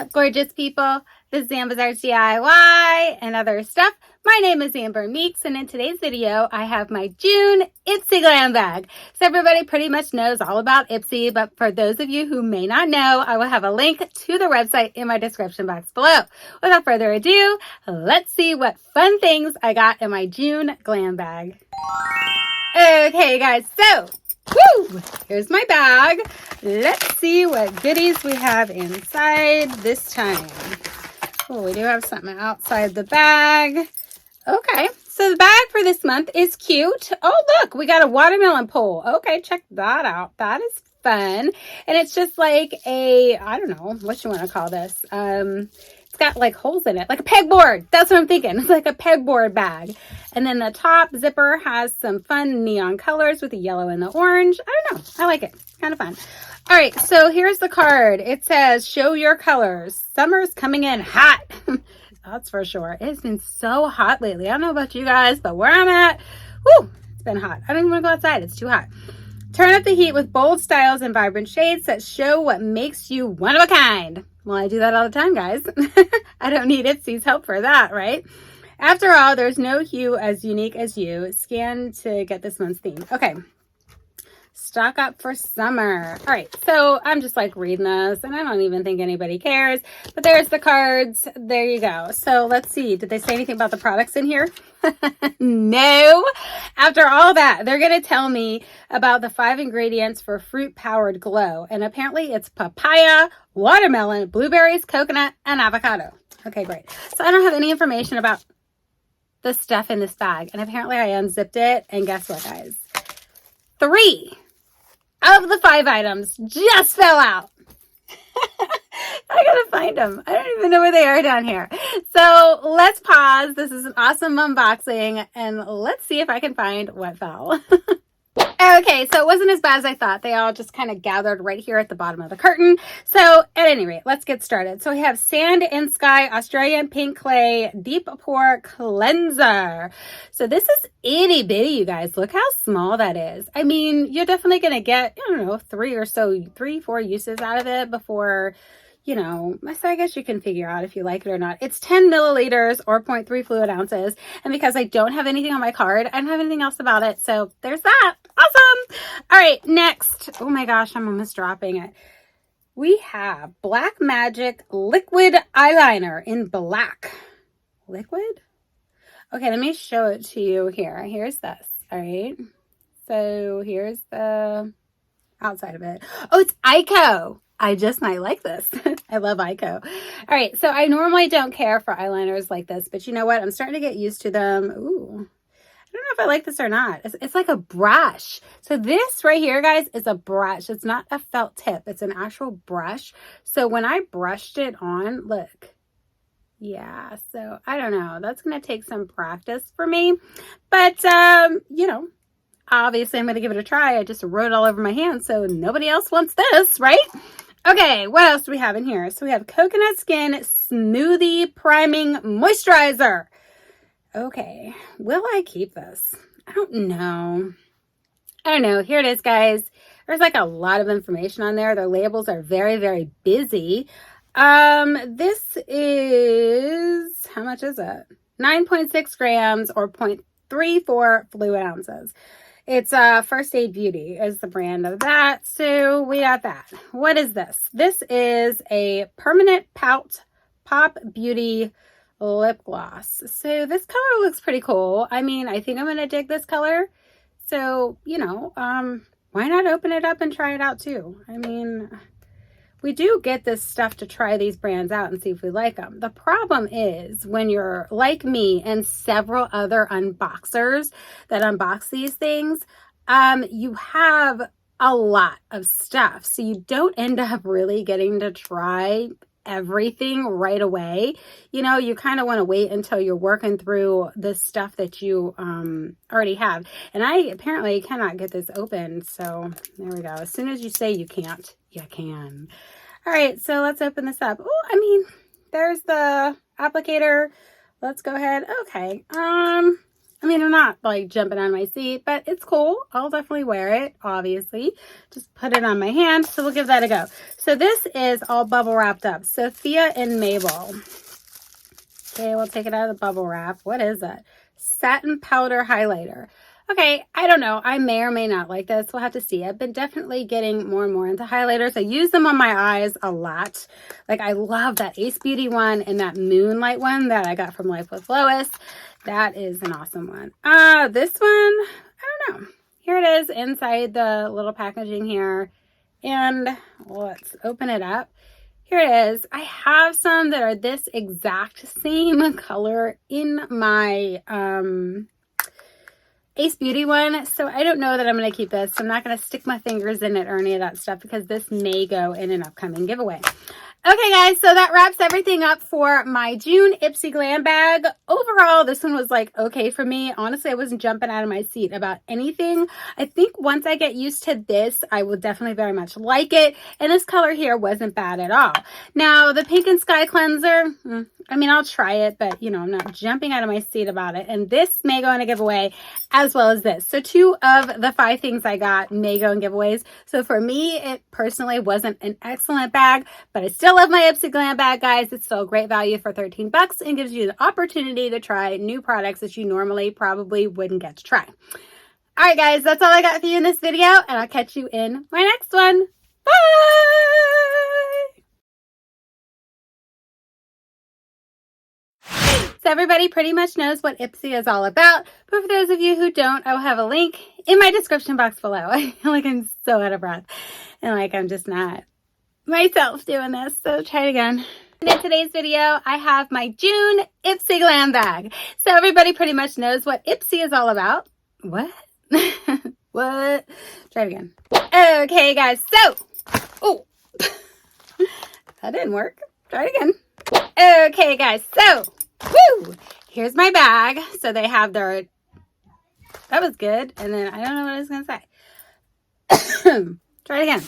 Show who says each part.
Speaker 1: up, gorgeous people? This is Amber's Art DIY and other stuff. My name is Amber Meeks, and in today's video, I have my June Ipsy Glam Bag. So everybody pretty much knows all about Ipsy, but for those of you who may not know, I will have a link to the website in my description box below. Without further ado, let's see what fun things I got in my June Glam Bag. Okay, guys, so here's my bag. Let's see what goodies we have inside this time. Oh, we do have something outside the bag. Okay, so the bag for this month is cute. Oh, look, we got a watermelon pole. Okay, check that out. That is fun. And it's just like a, I don't know, what you want to call this. It's got like holes in it, like a pegboard. That's what I'm thinking. It's like a pegboard bag. And then the top zipper has some fun neon colors with the yellow and the orange. I don't know. I like it. Kind of fun. All right, so here's the card. It says, show your colors. Summer's coming in hot. That's for sure. It's been so hot lately. I don't know about you guys, but where I'm at, it's been hot. I don't even want to go outside. It's too hot. Turn up the heat with bold styles and vibrant shades that show what makes you one of a kind. Well, I do that all the time, guys. I don't need Ipsy's help for that, right? After all, there's no hue as unique as you. Scan to get this month's theme. Okay. Stock up for summer. All right, so I'm just like reading this, and I don't even think anybody cares, but there's the cards. There you go. So let's see. Did they say anything about the products in here? No. After all that, they're going to tell me about the 5 ingredients for fruit-powered glow, and apparently it's papaya, watermelon, blueberries, coconut, and avocado. Okay, great. So I don't have any information about the stuff in this bag, and apparently I unzipped it, and guess what, guys? 3 of the 5 items just fell out. I gotta find them. I don't even know where they are down here. So let's pause. This is an awesome unboxing, and let's see if I can find what fell. Okay, so it wasn't as bad as I thought. They all just kind of gathered right here at the bottom of the curtain. So at any rate, let's get started. So we have Sand and Sky Australian Pink Clay Deep Pore Cleanser. So this is itty bitty, you guys. Look how small that is. I mean, you're definitely going to get, I don't know, 3, 4 uses out of it before, you know, so I guess you can figure out if you like it or not. It's 10 milliliters or 0.3 fluid ounces. And because I don't have anything on my card, I don't have anything else about it. So there's that. Awesome. All right, next. Oh my gosh, I'm almost dropping it. We have Black Magic Liquid Eyeliner in black. Liquid? Okay, let me show it to you here. Here's this. All right. So here's the outside of it. Oh, it's Ico. I just might like this. I love Ico. All right, so I normally don't care for eyeliners like this, but you know what? I'm starting to get used to them. Ooh, I don't know if I like this or not. It's like a brush. So this right here, guys, is a brush. It's not a felt tip. It's an actual brush. So when I brushed it on, look. Yeah, so I don't know. That's going to take some practice for me. But, you know, obviously I'm going to give it a try. I just wrote it all over my hand, so nobody else wants this, right? Okay, what else do we have in here? So we have Coconut Skin Smoothie Priming Moisturizer. Okay, will I keep this? I don't know. Here it is, guys. There's like a lot of information on there. Their labels are very, very busy. This is, how much is it? 9.6 grams or 0.34 fluid ounces. It's First Aid Beauty is the brand of that. So we got that. What is this? This is a Permanent Pout Pop Beauty lip gloss. So this color looks pretty cool. I mean, I think I'm going to dig this color. So, you know, why not open it up and try it out too? I mean, we do get this stuff to try these brands out and see if we like them. The problem is when you're like me and several other unboxers that unbox these things, you have a lot of stuff. So you don't end up really getting to try everything right away. You know, you kind of want to wait until you're working through the stuff that you already have. And I apparently cannot get this open. So there we go. As soon as you say you can't, you can. All right, so let's open this up. Oh, I mean, there's the applicator. Let's go ahead. Okay. I mean, I'm not like jumping on my seat, but it's cool. I'll definitely wear it, obviously. Just put it on my hand. So we'll give that a go. So this is all bubble wrapped up. Sophia and Mabel. Okay, we'll take it out of the bubble wrap. What is that? Satin powder highlighter. Okay, I don't know. I may or may not like this. We'll have to see. I've been definitely getting more and more into highlighters. I use them on my eyes a lot. Like, I love that Ace Beauty one and that Moonlight one that I got from Life with Lois. That is an awesome one. This one, I don't know. Here it is inside the little packaging here. And let's open it up. Here it is. I have some that are this exact same color in my Ace Beauty one. So I don't know that I'm going to keep this. I'm not going to stick my fingers in it or any of that stuff because this may go in an upcoming giveaway. Okay, guys, so that wraps everything up for my June Ipsy Glam Bag. Overall, this one was like okay for me. Honestly, I wasn't jumping out of my seat about anything. I think once I get used to this, I will definitely very much like it. And this color here wasn't bad at all. Now, the Pink and Sky Cleanser, I mean, I'll try it, but, you know, I'm not jumping out of my seat about it. And this may go in a giveaway as well as this. So 2 of the 5 things I got may go in giveaways. So for me, it personally wasn't an excellent bag, but I still love my Ipsy Glam Bag, guys. It's still a great value for 13 bucks and gives you the opportunity to try new products that you normally probably wouldn't get to try. All right, guys, that's all I got for you in this video, and I'll catch you in my next one. Bye! So everybody pretty much knows what Ipsy is all about, but for those of you who don't, I will have a link in my description box below. I feel like I'm so out of breath and like I'm just not myself doing this, so try it again. In today's video, I have my June Ipsy Glam Bag. So everybody pretty much knows what Ipsy is all about. What? What? Try it again. Okay, guys, so, oh, that didn't work. Try it again. Okay, guys, so, woo, here's my bag. So they have their, that was good, and then I don't know what I was going to say. Try it again.